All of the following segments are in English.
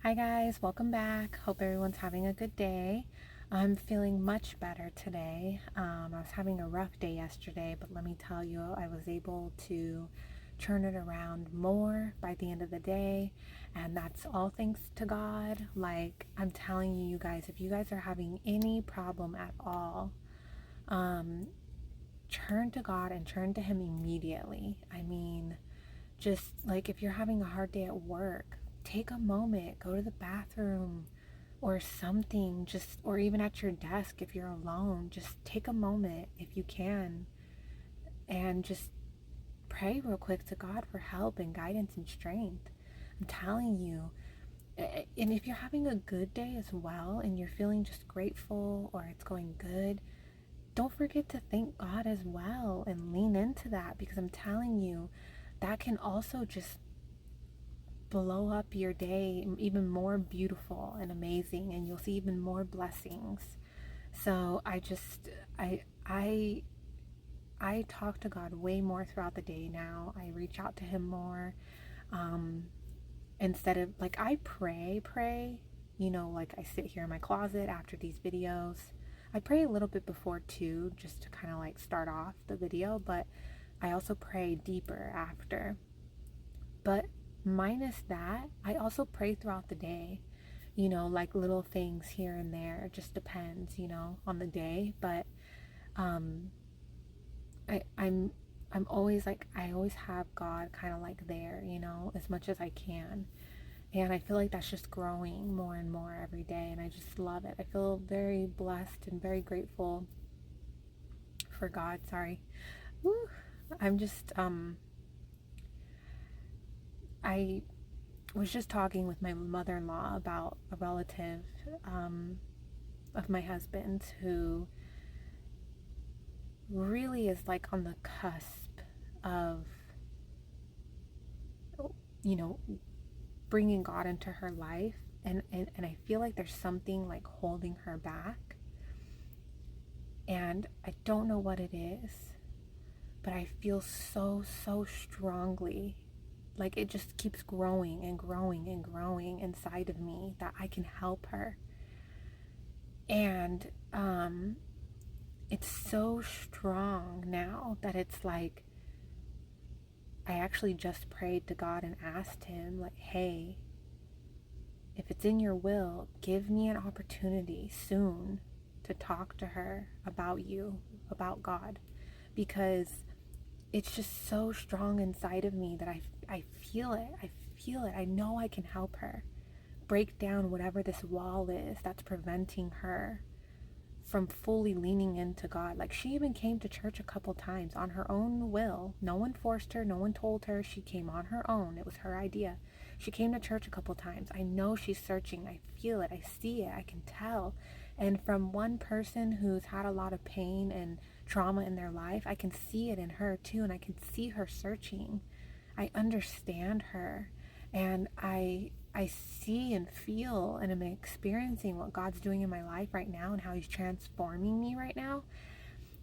Hi guys, welcome back. Hope everyone's having a good day. I'm feeling much better today. I was having a rough day yesterday, but let me tell you, I was able to turn it around more by the end of the day, and that's all thanks to God. Like, I'm telling you, you guys, if you guys are having any problem at all, um, turn to God and turn to Him immediately. I mean, just like if you're having a hard day at work, take a moment, go to the bathroom or something, just, or even at your desk if you're alone, just take a moment if you can and just pray real quick to God for help and guidance and strength. I'm telling you. And if you're having a good day as well and you're feeling just grateful or it's going good, don't forget to thank God as well and lean into that, because I'm telling you, that can also just blow up your day even more beautiful and amazing, and you'll see even more blessings. So I talk to God way more throughout the day now. I reach out to him more. um Instead of, like, I pray, like I sit here in my closet after these videos. I pray a little bit before too, just to kind of like start off the video, but I also pray deeper after. But minus that, I also pray throughout the day, like little things here and there. It just depends, on the day. But um I I'm always like, I always have God kind of like there, as much as I can. And I feel like that's just growing more and more every day, and I just love it. I feel very blessed and very grateful for God. Sorry. Woo. I'm just I was just talking with my mother-in-law about a relative um, of my husband's who really is like on the cusp of, you know, bringing God into her life. And I feel like there's something like holding her back. And I don't know what it is, but I feel so strongly like it just keeps growing and growing and growing inside of me that I can help her. And it's so strong now that it's like I actually just prayed to God and asked him, like, hey, if it's in your will, give me an opportunity soon to talk to her about you, about God, because it's just so strong inside of me that I feel it. I feel it. I know I can help her break down whatever this wall is that's preventing her from fully leaning into God. Like, she even came to church a couple times on her own will. No one forced her, no one told her. She came on her own. It was her idea. She came to church a couple times. I know she's searching. I feel it. I see it. I can tell. And from one person who's had a lot of pain and trauma in their life, I can see it in her too. And I can see her searching. I understand her. And I see and feel and am experiencing what God's doing in my life right now and how he's transforming me right now,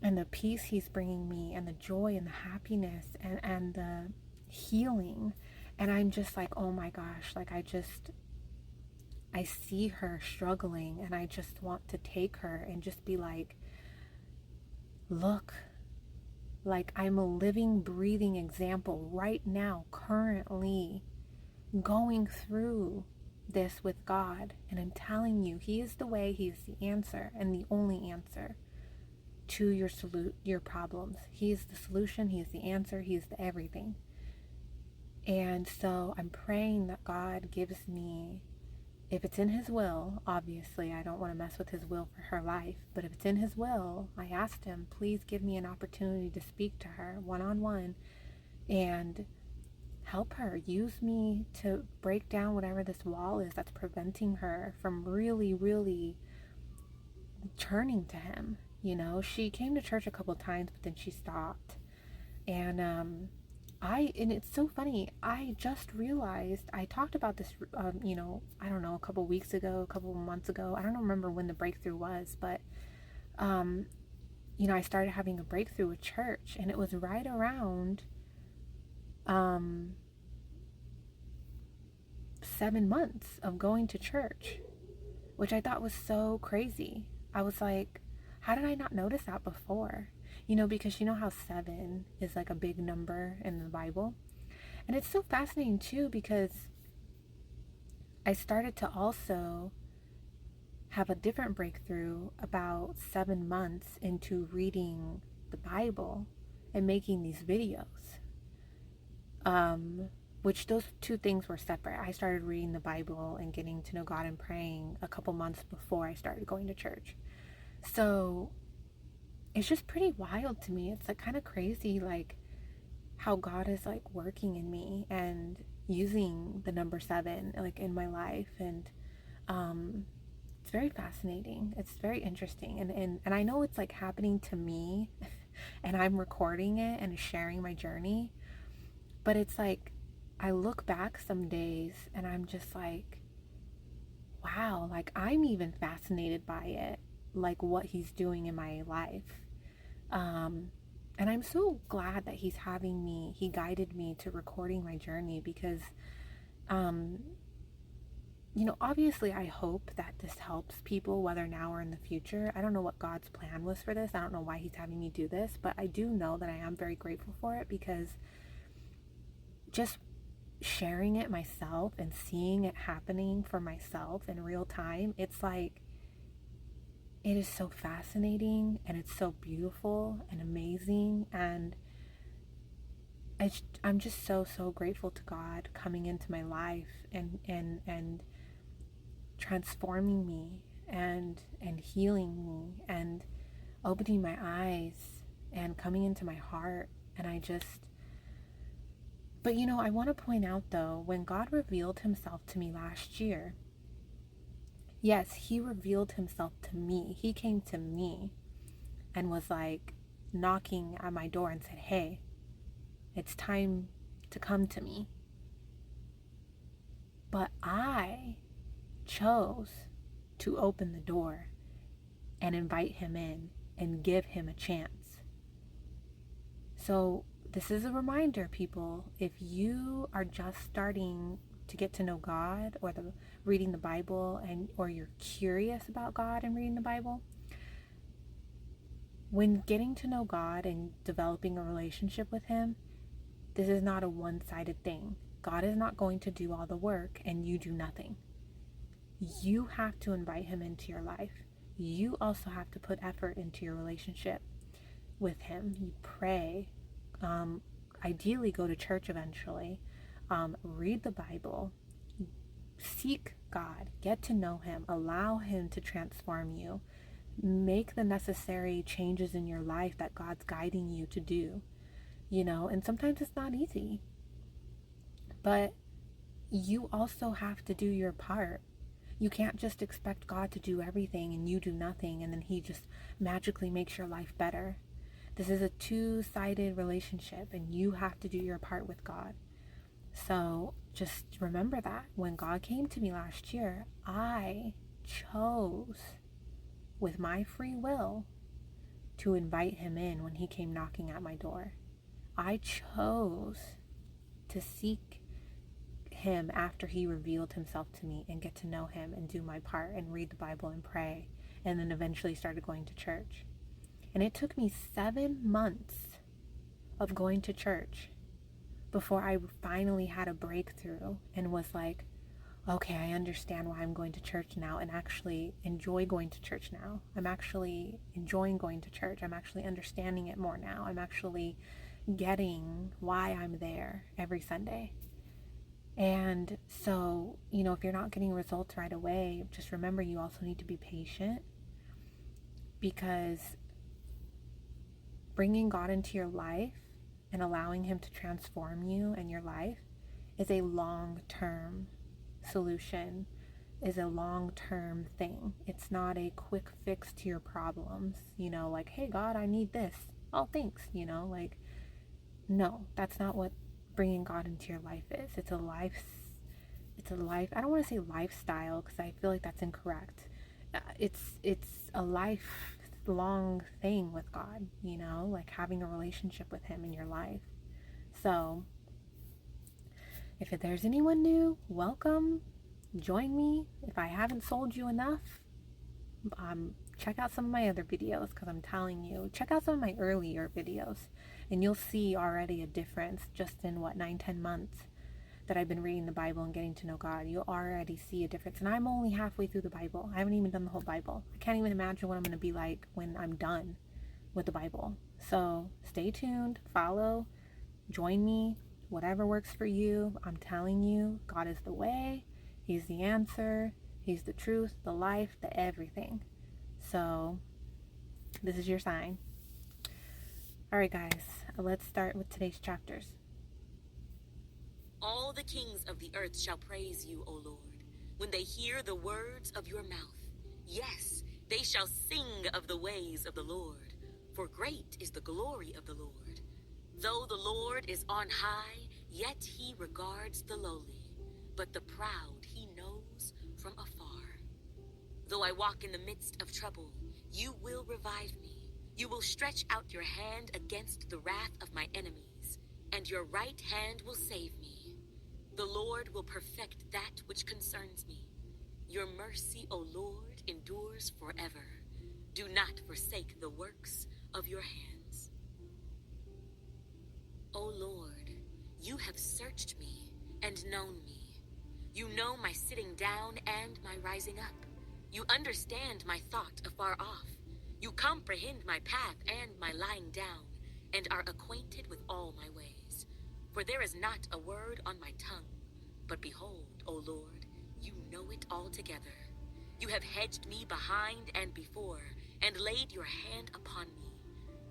and the peace he's bringing me and the joy and the happiness and the healing. And I'm just like, oh my gosh, like I see her struggling, and I just want to take her and just be like, look, like I'm a living, breathing example right now, currently going through this with God. And I'm telling you, he is the way, he is the answer and the only answer to your problems. He is the solution, he is the answer, he is the everything. And so I'm praying that God gives me, if it's in his will, obviously I don't want to mess with his will for her life, but if it's in his will, I asked him, please give me an opportunity to speak to her one-on-one and help her. Use me to break down whatever this wall is that's preventing her from really turning to him. She came to church a couple of times, but then she stopped. And and it's so funny, I just realized I talked about this, I don't know, a couple weeks ago, a couple months ago. I don't remember when the breakthrough was, but um I started having a breakthrough with church, and it was right around 7 months of going to church, which I thought was so crazy. I was like, how did I not notice that before? Because you know how 7 is like a big number in the Bible. And it's so fascinating too, because I started to also have a different breakthrough about 7 months into reading the Bible and making these videos. Which those two things were separate. I started reading the Bible and getting to know God and praying a couple months before I started going to church. So it's just pretty wild to me. It's like kind of crazy, like how God is like working in me and using the number 7 like in my life. And it's very fascinating. It's very interesting. And I know it's like happening to me and I'm recording it and sharing my journey. But it's like I look back some days and I'm just like, wow, like I'm even fascinated by it, like what he's doing in my life. And I'm so glad that he guided me to recording my journey because, obviously I hope that this helps people, whether now or in the future. I don't know what God's plan was for this. I don't know why he's having me do this, but I do know that I am very grateful for it because just sharing it myself and seeing it happening for myself in real time, it's like, it is so fascinating and it's so beautiful and amazing. And I'm just so grateful to God coming into my life and transforming me and healing me and opening my eyes and coming into my heart. And but I want to point out though, when God revealed himself to me last year, yes, he revealed himself to me. He came to me and was like knocking at my door and said, hey, it's time to come to me. But I chose to open the door and invite him in and give him a chance. So this is a reminder, people, if you are just starting to get to know God or reading the Bible, or you're curious about God and reading the Bible, when getting to know God and developing a relationship with him, this is not a one-sided thing. God is not going to do all the work and you do nothing. You have to invite him into your life. You also have to put effort into your relationship with him. You pray, ideally go to church eventually, read the Bible, seek God, get to know him, allow him to transform you, make the necessary changes in your life that God's guiding you to do, and sometimes it's not easy, but you also have to do your part. You can't just expect God to do everything and you do nothing and then he just magically makes your life better. This is a two-sided relationship and you have to do your part with God. So just remember that when God came to me last year, I chose with my free will to invite him in when he came knocking at my door. I chose to seek him after he revealed himself to me and get to know him and do my part and read the Bible and pray, and then eventually started going to church. And it took me 7 months of going to church before I finally had a breakthrough and was like, okay, I understand why I'm going to church now and actually enjoy going to church now. I'm actually enjoying going to church. I'm actually understanding it more now. I'm actually getting why I'm there every Sunday. And so, if you're not getting results right away, just remember you also need to be patient, because bringing God into your life and allowing him to transform you and your life is a long-term solution, is a long-term thing. It's not a quick fix to your problems, like, hey God, I need this. Oh, thanks, like, no, that's not what bringing God into your life is. It's a life, I don't want to say lifestyle because I feel like that's incorrect. It's a lifelong thing with God, like having a relationship with him in your life. So If there's anyone new, welcome. Join me. If I haven't sold you enough, check out some of my other videos, because I'm telling you, check out some of my earlier videos and you'll see already a difference just in 9-10 months that I've been reading the Bible and getting to know God. You'll already see a difference. And I'm only halfway through the Bible. I haven't even done the whole Bible. I can't even imagine what I'm going to be like when I'm done with the Bible. So stay tuned, follow, join me, whatever works for you. I'm telling you, God is the way, He's the answer, He's the truth, the life, the everything. So this is your sign. All right, guys, let's start with today's chapters. All the kings of the earth shall praise you, O Lord, when they hear the words of your mouth. Yes, they shall sing of the ways of the Lord, for great is the glory of the Lord. Though the Lord is on high, yet he regards the lowly, but the proud he knows from afar. Though I walk in the midst of trouble, you will revive me. You will stretch out your hand against the wrath of my enemies, and your right hand will save me. The Lord will perfect that which concerns me. Your mercy, O Lord, endures forever. Do not forsake the works of your hands. O Lord, you have searched me and known me. You know my sitting down and my rising up. You understand my thought afar off. You comprehend my path and my lying down, and are acquainted with all my ways. For there is not a word on my tongue, but behold, O Lord, you know it altogether. You have hedged me behind and before, and laid your hand upon me.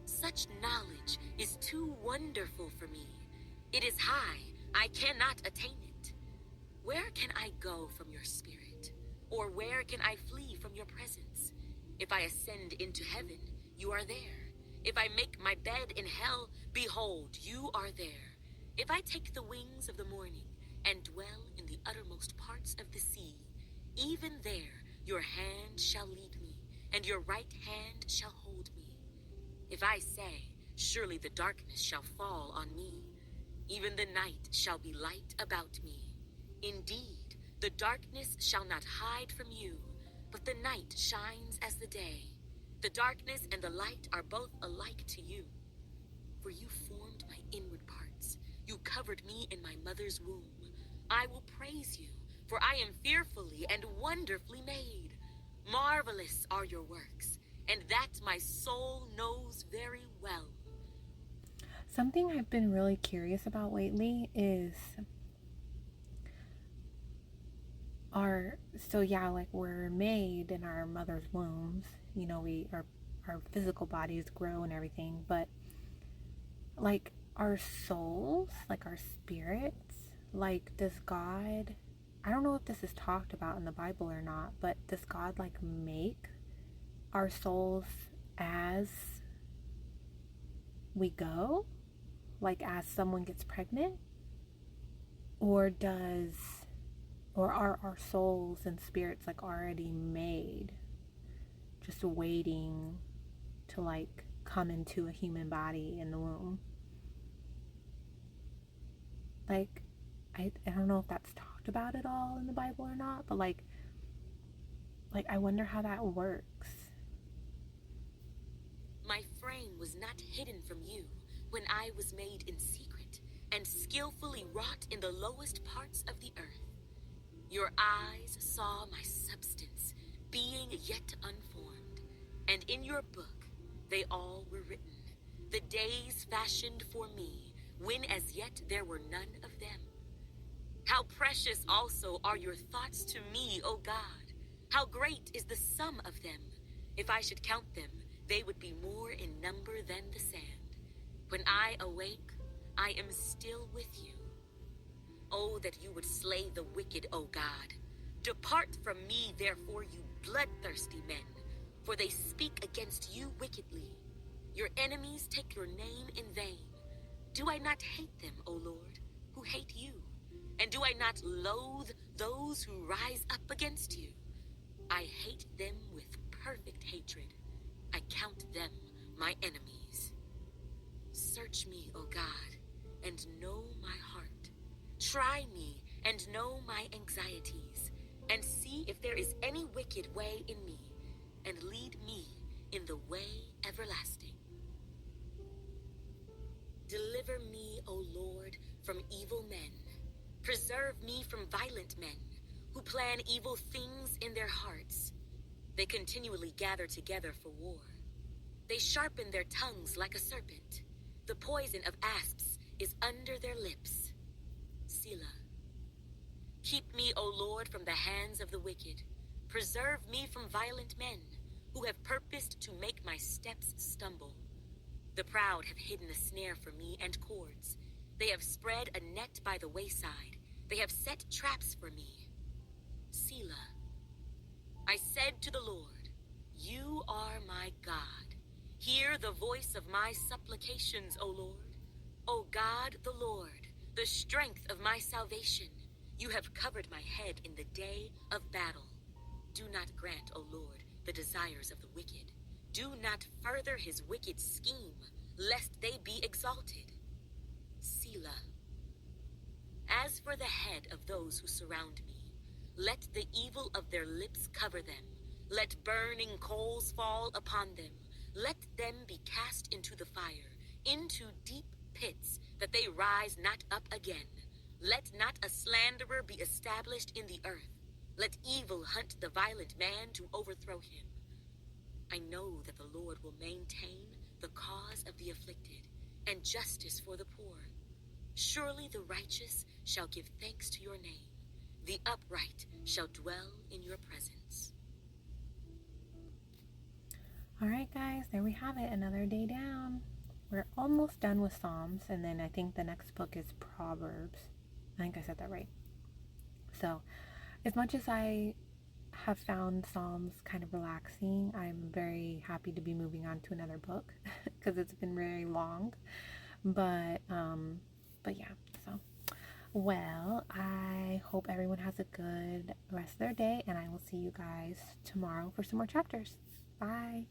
Such knowledge is too wonderful for me. It is high, I cannot attain it. Where can I go from your spirit? Or where can I flee from your presence? If I ascend into heaven, you are there. If I make my bed in hell, behold, you are there. If I take the wings of the morning and dwell in the uttermost parts of the sea, even there your hand shall lead me, and your right hand shall hold me. If I say, surely the darkness shall fall on me, even the night shall be light about me. Indeed, the darkness shall not hide from you, but the night shines as the day. The darkness and the light are both alike to you. For you formed my inward parts. You covered me in my mother's womb. I will praise you, for I am fearfully and wonderfully made. Marvelous are your works, and that my soul knows very well. Something I've been really curious about lately is like we're made in our mother's wombs, our physical bodies grow and everything, but like our souls, like our spirits, like does God, I don't know if this is talked about in the Bible or not, but does God like make our souls as we go, like as someone gets pregnant? Or are our souls and spirits like already made, just waiting to like come into a human body in the womb? Like, I don't know if that's talked about at all in the Bible or not, but like I wonder how that works. My frame was not hidden from you when I was made in secret and skillfully wrought in the lowest parts of the earth. Your eyes saw my substance, being yet unformed, and in your book they all were written, the days fashioned for me, when as yet there were none of them. How precious also are your thoughts to me, O God! How great is the sum of them! If I should count them, they would be more in number than the sand. When I awake, I am still with you. Oh, that you would slay the wicked, O God. Depart from me, therefore, you bloodthirsty men, for they speak against you wickedly. Your enemies take your name in vain. Do I not hate them, O Lord, who hate you? And do I not loathe those who rise up against you? I hate them with perfect hatred. I count them my enemies. Search me, O God, and know my heart. Try me and know my anxieties, and see if there is any wicked way in me, and lead me in the way everlasting. Deliver me, O Lord, from evil men. Preserve me from violent men, who plan evil things in their hearts. They continually gather together for war. They sharpen their tongues like a serpent. The poison of asps is under their lips. Selah. Keep me, O Lord, from the hands of the wicked. Preserve me from violent men, who have purposed to make my steps stumble. The proud have hidden a snare for me and cords. They have spread a net by the wayside. They have set traps for me. Selah. I said to the Lord, "You are my God. Hear the voice of my supplications, O Lord. O God, the Lord, the strength of my salvation. You have covered my head in the day of battle. Do not grant, O Lord, the desires of the wicked. Do not further his wicked scheme, lest they be exalted." Selah. As for the head of those who surround me, let the evil of their lips cover them. Let burning coals fall upon them. Let them be cast into the fire, into deep pits, that they rise not up again. Let not a slanderer be established in the earth. Let evil hunt the violent man to overthrow him. I know that the Lord will maintain the cause of the afflicted, and justice for the poor. Surely the righteous shall give thanks to your name. The upright shall dwell in your presence. All right, guys, there we have it. Another day down. We're almost done with Psalms, and then I think the next book is Proverbs. I think I said that right. So, as much as I have found Psalms kind of relaxing, I'm very happy to be moving on to another book because it's been very long. But yeah, so well, I hope everyone has a good rest of their day, and I will see you guys tomorrow for some more chapters. Bye.